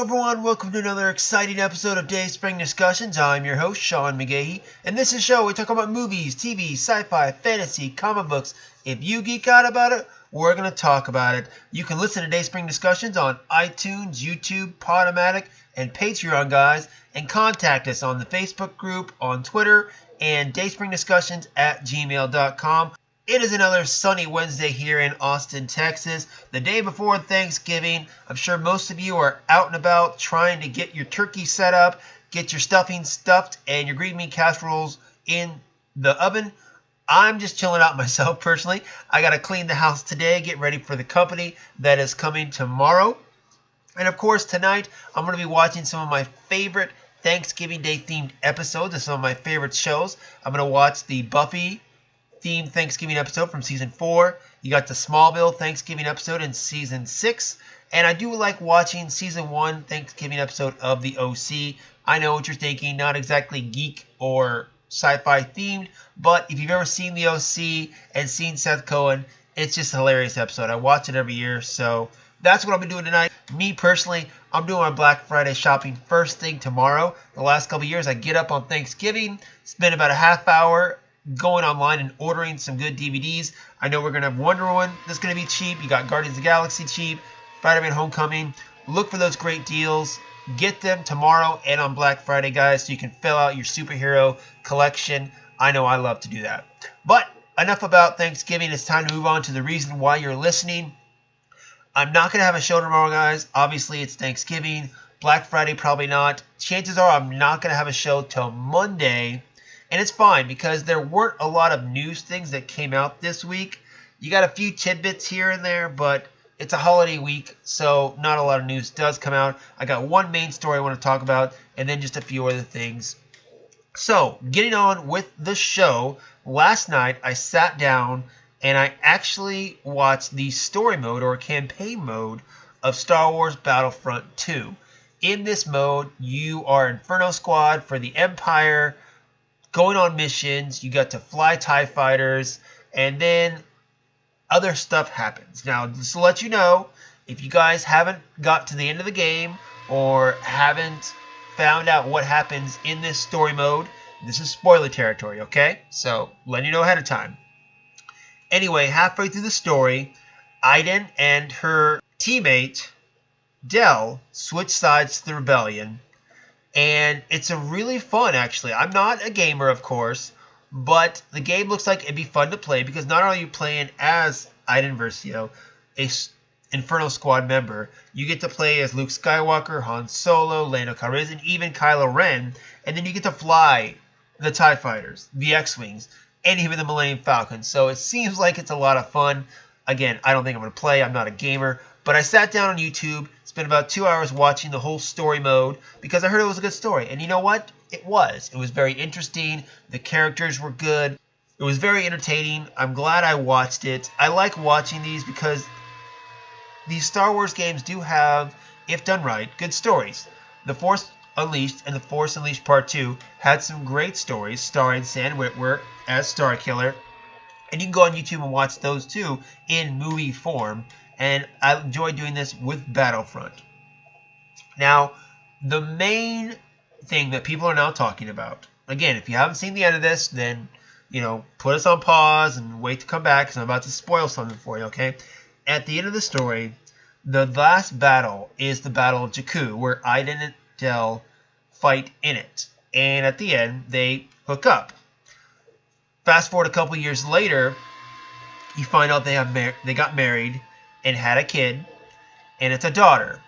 everyone, welcome to another exciting episode of Dayspring Discussions. I'm your host, Sean McGahee, and this is a show we talk about movies, TV, sci-fi, fantasy, comic books. If you geek out about it, we're going to talk about it. You can listen to Dayspring Discussions on iTunes, YouTube, Podomatic, and Patreon, guys, and contact us on the Facebook group, on Twitter, and dayspringdiscussions@gmail.com. It is another sunny Wednesday here in Austin, Texas, the day before Thanksgiving. I'm sure most of you are out and about trying to get your turkey set up, get your stuffing stuffed, and your green bean casseroles in the oven. I'm just chilling out myself personally. I got to clean the house today, get ready for the company that is coming tomorrow. And of course, tonight I'm going to be watching some of my favorite Thanksgiving Day themed episodes of some of my favorite shows. I'm going to watch the Buffy themed Thanksgiving episode from season 4. You got the Smallville Thanksgiving episode in season 6. And I do like watching season 1 Thanksgiving episode of the OC. I know what you're thinking, not exactly geek or sci-fi themed, but if you've ever seen the OC and seen Seth Cohen, it's just a hilarious episode. I watch it every year, so that's what I'll be doing tonight. Me personally, I'm doing my Black Friday shopping first thing tomorrow. The last couple years, I get up on Thanksgiving, spend about a half hour going online and ordering some good DVDs. I know we're going to have Wonder Woman that's going to be cheap. You got Guardians of the Galaxy cheap, Spider-Man Homecoming. Look for those great deals. Get them tomorrow and on Black Friday, guys, so you can fill out your superhero collection. I know I love to do that. But enough about Thanksgiving. It's time to move on to the reason why you're listening. I'm not going to have a show tomorrow, guys. Obviously, it's Thanksgiving. Black Friday, probably not. Chances are I'm not going to have a show till Monday. And it's fine because there weren't a lot of news things that came out this week. You got a few tidbits here and there, but it's a holiday week, so not a lot of news does come out. I got one main story I want to talk about, and then just a few other things. So, getting on with the show, last night I sat down and I actually watched the story mode or campaign mode of Star Wars Battlefront 2. In this mode, you are Inferno Squad for the Empire, going on missions. You got to fly TIE fighters, and then other stuff happens. Now, just to let you know, if you guys haven't got to the end of the game or haven't found out what happens in this story mode, this is spoiler territory, okay? So, letting you know ahead of time. Anyway, halfway through the story, Iden and her teammate, Del, switch sides to the Rebellion. And it's a really fun, actually. I'm not a gamer, of course, but the game looks like it'd be fun to play because not only are you playing as Iden Versio, a Inferno Squad member, you get to play as Luke Skywalker, Han Solo, Lando Calrissian, even Kylo Ren, and then you get to fly the TIE Fighters, the X-Wings, and even the Millennium Falcon. So it seems like it's a lot of fun. Again, I don't think I'm going to play. I'm not a gamer. But I sat down on YouTube, spent about 2 hours watching the whole story mode because I heard it was a good story. And you know what? It was. It was very interesting. The characters were good. It was very entertaining. I'm glad I watched it. I like watching these because these Star Wars games do have, if done right, good stories. The Force Unleashed and The Force Unleashed Part 2 had some great stories starring Sam Witwer as Starkiller. And you can go on YouTube and watch those too in movie form. And I enjoy doing this with Battlefront. Now, the main thing that people are now talking about, again, if you haven't seen the end of this, then, put us on pause and wait to come back because I'm about to spoil something for you, okay? At the end of the story, the last battle is the Battle of Jakku, where Iden and Del fight in it. And at the end, they hook up. Fast forward a couple years later, you find out they got married and had a kid, and it's a daughter.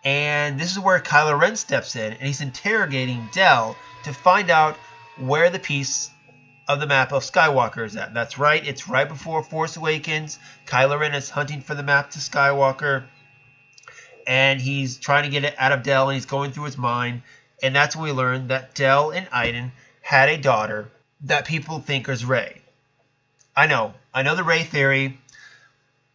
And this is where Kylo Ren steps in, and he's interrogating Del to find out where the piece of the map of Skywalker is at. That's right, it's right before Force Awakens. Kylo Ren is hunting for the map to Skywalker, and he's trying to get it out of Del, and he's going through his mind. And that's when we learn that Del and Iden had a daughter that people think is Rey. I know the Rey theory.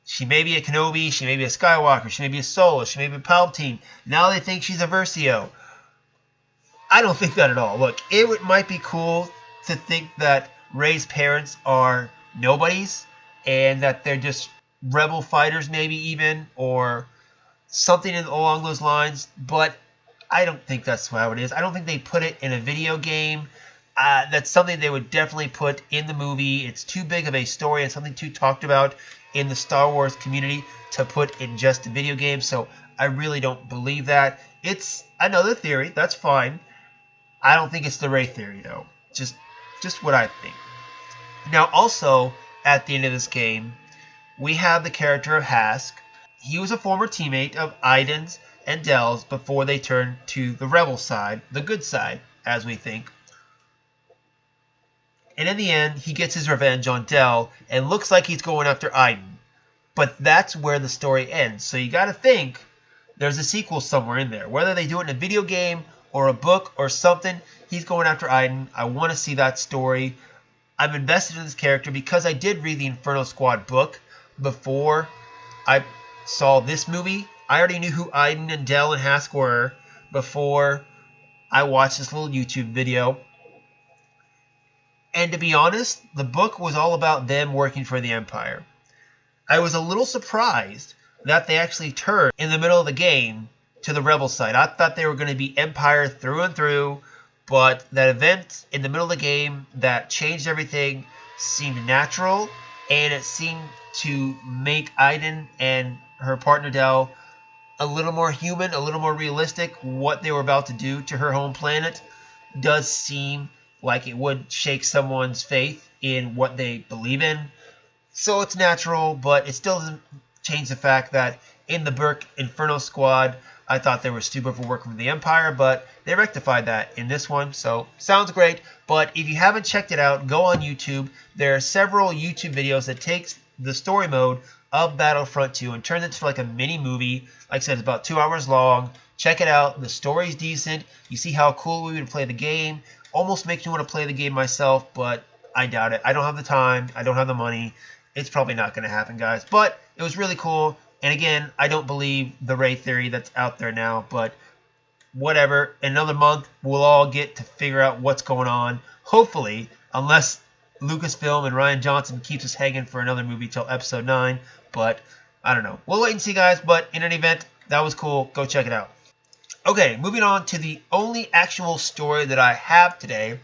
She may be a Kenobi, she may be a Skywalker, she may be a Solo, she may be a Palpatine. Now they think she's a Versio. I don't think that at all. Look, it might be cool to think that Rey's parents are nobodies and that they're just rebel fighters maybe even, or something along those lines, but I don't think that's how it is. I don't think they put it in a video game. That's something they would definitely put in the movie. It's too big of a story and something too talked about in the Star Wars community to put in just a video game, so I really don't believe that. It's another theory. That's fine. I don't think it's the Rey theory, though. Just what I think. Now, also, at the end of this game, we have the character of Hask. He was a former teammate of Iden's and Del's before they turned to the rebel side, the good side, as we think. And in the end, he gets his revenge on Del and looks like he's going after Iden. But that's where the story ends. So you gotta think there's a sequel somewhere in there. Whether they do it in a video game or a book or something, he's going after Iden. I want to see that story. I'm invested in this character because I did read the Inferno Squad book before I saw this movie. I already knew who Iden and Del and Hask were before I watched this little YouTube video. And to be honest, the book was all about them working for the Empire. I was a little surprised that they actually turned in the middle of the game to the Rebel side. I thought they were going to be Empire through and through, but that event in the middle of the game that changed everything seemed natural, and it seemed to make Iden and her partner Del a little more human, a little more realistic. What they were about to do to her home planet does seem like it would shake someone's faith in what they believe in. So it's natural, but it still doesn't change the fact that in the Burke Inferno Squad, I thought they were stupid for working for the Empire, but they rectified that in this one. So sounds great, but if you haven't checked it out, go on YouTube. There are several YouTube videos that takes the story mode of Battlefront 2 and turns it into like a mini movie. Like I said, it's about 2 hours long. Check it out. The story's decent. You see how cool we would play the game. Almost makes me want to play the game myself, but I doubt it. I don't have the time. I don't have the money. It's probably not going to happen, guys. But it was really cool. And again, I don't believe the Rey theory that's out there now. But whatever. In another month, we'll all get to figure out what's going on. Hopefully, unless Lucasfilm and Rian Johnson keeps us hanging for another movie till episode 9. But I don't know. We'll wait and see, guys. But in any event, that was cool. Go check it out. Okay, moving on to the only actual story that I have today.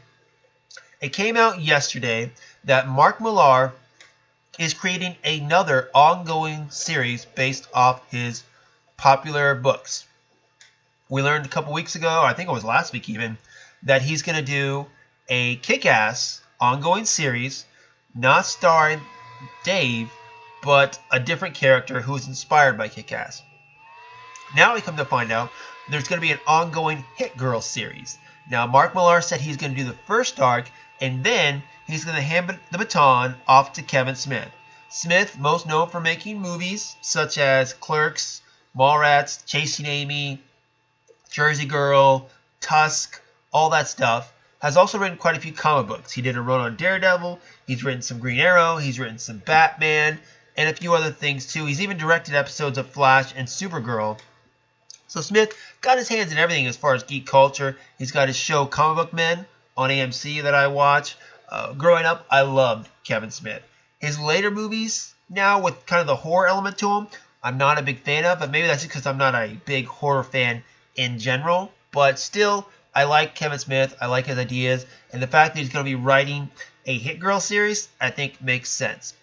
It came out yesterday that Mark Millar is creating another ongoing series based off his popular books. We learned a couple weeks ago, I think it was last week even, that he's going to do a kick-ass ongoing series, not starring Dave, but a different character who is inspired by Kick-Ass. Now we come to find out there's going to be an ongoing Hit Girl series. Now, Mark Millar said he's going to do the first arc, and then he's going to hand the baton off to Kevin Smith. Smith, most known for making movies such as Clerks, Mallrats, Chasing Amy, Jersey Girl, Tusk, all that stuff, has also written quite a few comic books. He did a run on Daredevil, he's written some Green Arrow, he's written some Batman, and a few other things too. He's even directed episodes of Flash and Supergirl. So Smith got his hands in everything as far as geek culture. He's got his show Comic Book Men on AMC that I watch. Growing up, I loved Kevin Smith. His later movies, now with kind of the horror element to them, I'm not a big fan of, but maybe that's just because I'm not a big horror fan in general. But still, I like Kevin Smith. I like his ideas. And the fact that he's going to be writing a Hit Girl series, I think makes sense.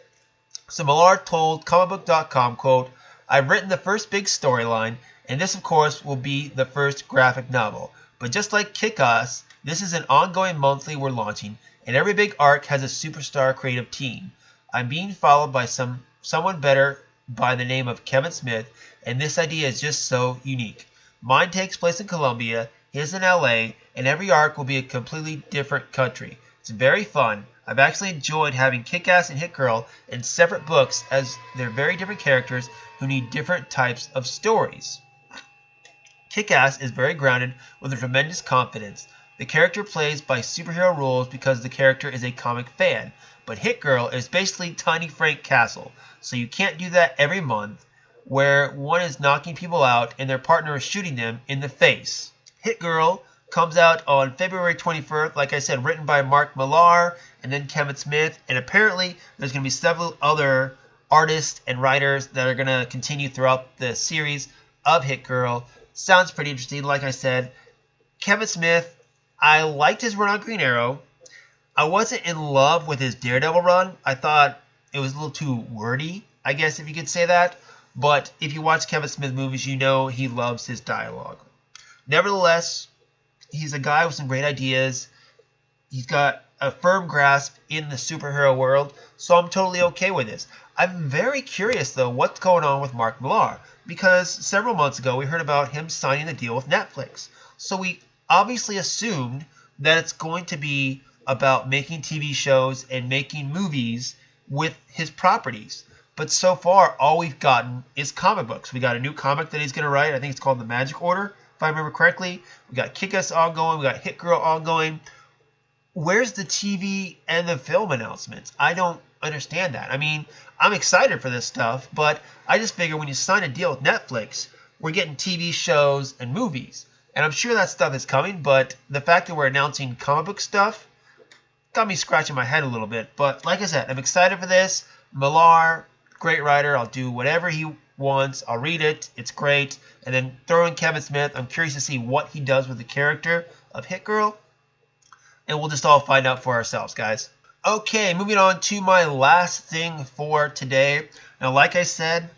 So Millar told comicbook.com, quote, "I've written the first big storyline, and this, of course, will be the first graphic novel. But just like Kick-Ass, this is an ongoing monthly we're launching, and every big arc has a superstar creative team. I'm being followed by someone better by the name of Kevin Smith, and this idea is just so unique. Mine takes place in Colombia, his in LA, and every arc will be a completely different country. It's very fun. I've actually enjoyed having Kick-Ass and Hit Girl in separate books as they're very different characters who need different types of stories. Kick-Ass is very grounded with a tremendous confidence. The character plays by superhero rules because the character is a comic fan. But Hit Girl is basically Tiny Frank Castle, so you can't do that every month where one is knocking people out and their partner is shooting them in the face. Hit Girl comes out on February 21st, like I said, written by Mark Millar and then Kevin Smith, and apparently there's going to be several other artists and writers that are going to continue throughout the series. of Hit Girl. Sounds pretty interesting. Like I said, Kevin Smith, I liked his run on Green Arrow. I wasn't in love with his Daredevil run. I thought it was a little too wordy, I guess if you could say that. But if you watch Kevin Smith movies, you know he loves his dialogue. Nevertheless, he's a guy with some great ideas. He's got a firm grasp in the superhero world, so I'm totally okay with this. I'm very curious, though, what's going on with Mark Millar, because several months ago we heard about him signing the deal with Netflix. So we obviously assumed that it's going to be about making TV shows and making movies with his properties. But so far, all we've gotten is comic books. We got a new comic that he's going to write. I think it's called The Magic Order, if I remember correctly. We got Kick-Ass ongoing. We got Hit Girl ongoing. Where's the TV and the film announcements? I don't understand that. I mean, I'm excited for this stuff, but I just figure when you sign a deal with Netflix, we're getting TV shows and movies. And I'm sure that stuff is coming, but the fact that we're announcing comic book stuff got me scratching my head a little bit. But like I said, I'm excited for this. Millar, great writer. I'll do whatever he wants. I'll read it. It's great. And then throw in Kevin Smith. I'm curious to see what he does with the character of Hit Girl. And we'll just all find out for ourselves, guys. Okay, moving on to my last thing for today. Now, like I said,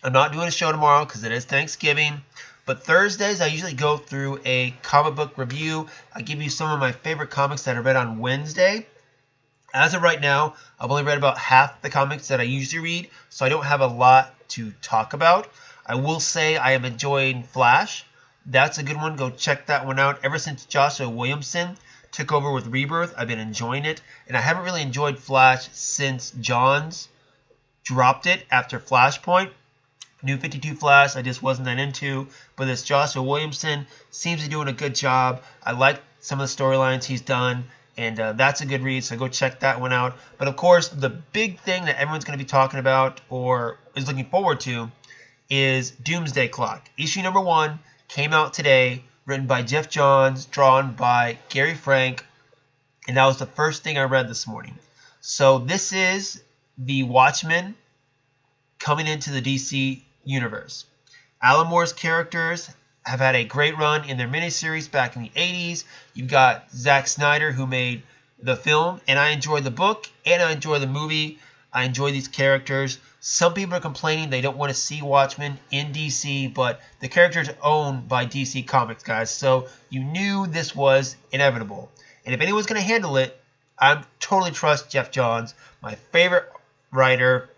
I'm not doing a show tomorrow because it is Thanksgiving. But Thursdays, I usually go through a comic book review. I give you some of my favorite comics that I read on Wednesday. As of right now, I've only read about half the comics that I usually read, so I don't have a lot to talk about. I will say I am enjoying Flash. That's a good one. Go check that one out. Ever since Joshua Williamson took over with Rebirth, I've been enjoying it. And I haven't really enjoyed Flash since Johns dropped it after Flashpoint. New 52 Flash, I just wasn't that into. But this Joshua Williamson seems to be doing a good job. I like some of the storylines he's done. And that's a good read, so go check that one out. But of course, the big thing that everyone's going to be talking about or is looking forward to is Doomsday Clock. Issue number 1 came out today, written by Jeff Johns, drawn by Gary Frank. And that was the first thing I read this morning. So this is the Watchmen coming into the DC universe. Alan Moore's characters have had a great run in their miniseries back in the 80s. You've got Zack Snyder, who made the film, and I enjoy the book, and I enjoy the movie. I enjoy these characters. Some people are complaining they don't want to see Watchmen in DC, but the characters are owned by DC Comics, guys, so you knew this was inevitable. And if anyone's going to handle it, I totally trust Jeff Johns, my favorite writer.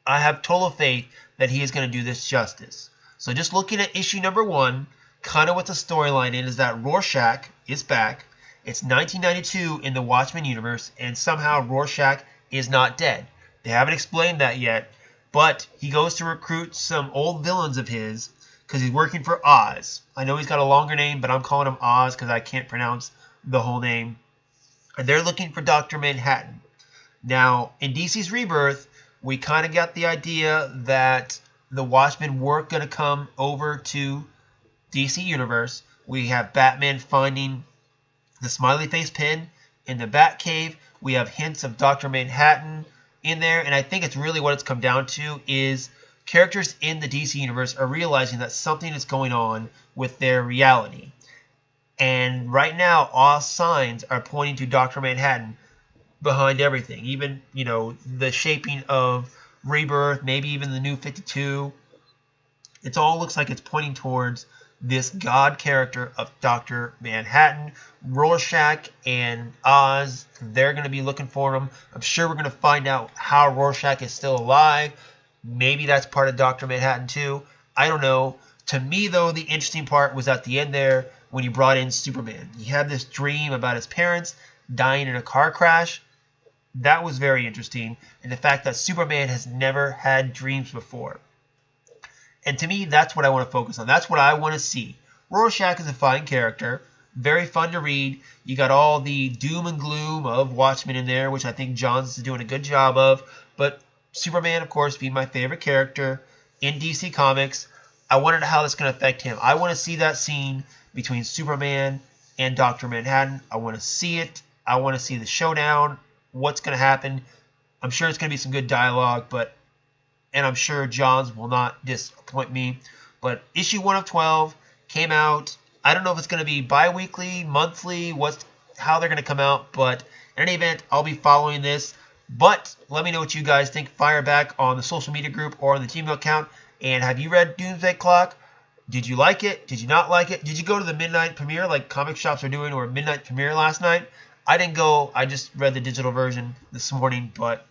I have total faith that he is going to do this justice. So just looking at issue number 1, kind of what the storyline is that Rorschach is back. It's 1992 in the Watchmen universe, and somehow Rorschach is not dead. They haven't explained that yet, but he goes to recruit some old villains of his because he's working for Oz. I know he's got a longer name, but I'm calling him Oz because I can't pronounce the whole name. And they're looking for Dr. Manhattan. Now, in DC's Rebirth, we kind of got the idea that the Watchmen weren't going to come over to DC Universe. We have Batman finding the smiley face pin in the Batcave. We have hints of Dr. Manhattan in there. And I think it's really what it's come down to is characters in the DC Universe are realizing that something is going on with their reality. And right now, all signs are pointing to Dr. Manhattan behind everything. Even, you know, the shaping of Rebirth, maybe even the new 52. It all looks like it's pointing towards this god character of Dr. Manhattan. Rorschach and Oz, they're going to be looking for him. I'm sure we're going to find out how Rorschach is still alive. Maybe that's part of Dr. Manhattan too. I don't know. To me, though, the interesting part was at the end there when you brought in Superman. He had this dream about his parents dying in a car crash. That was very interesting. And the fact that Superman has never had dreams before. And to me, that's what I want to focus on. That's what I want to see. Rorschach is a fine character. Very fun to read. You got all the doom and gloom of Watchmen in there, which I think Johns is doing a good job of. But Superman, of course, being my favorite character in DC Comics. I wonder how that's going to affect him. I want to see that scene between Superman and Dr. Manhattan. I want to see it. I want to see the showdown. What's going to happen. I'm sure it's going to be some good dialogue, and I'm sure Johns will not disappoint me. But issue 1 of 12 came out. I don't know if it's going to be bi-weekly, monthly, how they're going to come out. But in any event, I'll be following this. But let me know what you guys think. Fire back on the social media group or on the Gmail account. And have you read Doomsday Clock? Did you like it? Did you not like it? Did you go to the midnight premiere like comic shops are doing, or midnight premiere last night? I didn't go. I just read the digital version this morning. But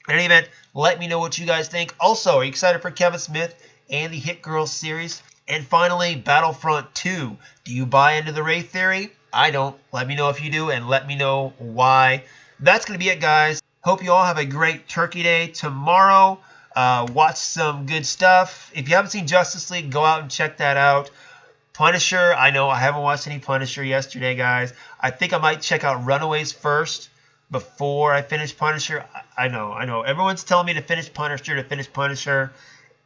in any event, let me know what you guys think. Also, are you excited for Kevin Smith and the Hit Girls series? And finally, Battlefront 2. Do you buy into the Wraith theory? I don't. Let me know if you do, and let me know why. That's going to be it, guys. Hope you all have a great Turkey Day tomorrow. Watch some good stuff. If you haven't seen Justice League, go out and check that out. Punisher, I know I haven't watched any Punisher yesterday, guys. I think I might check out Runaways first before I finish Punisher. I know. Everyone's telling me to finish Punisher.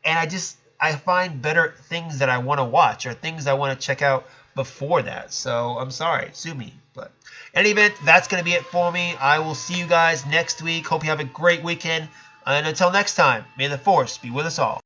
And I find better things that I want to watch or things I want to check out before that. So I'm sorry, sue me. But in any event, that's going to be it for me. I will see you guys next week. Hope you have a great weekend. And until next time, may the Force be with us all.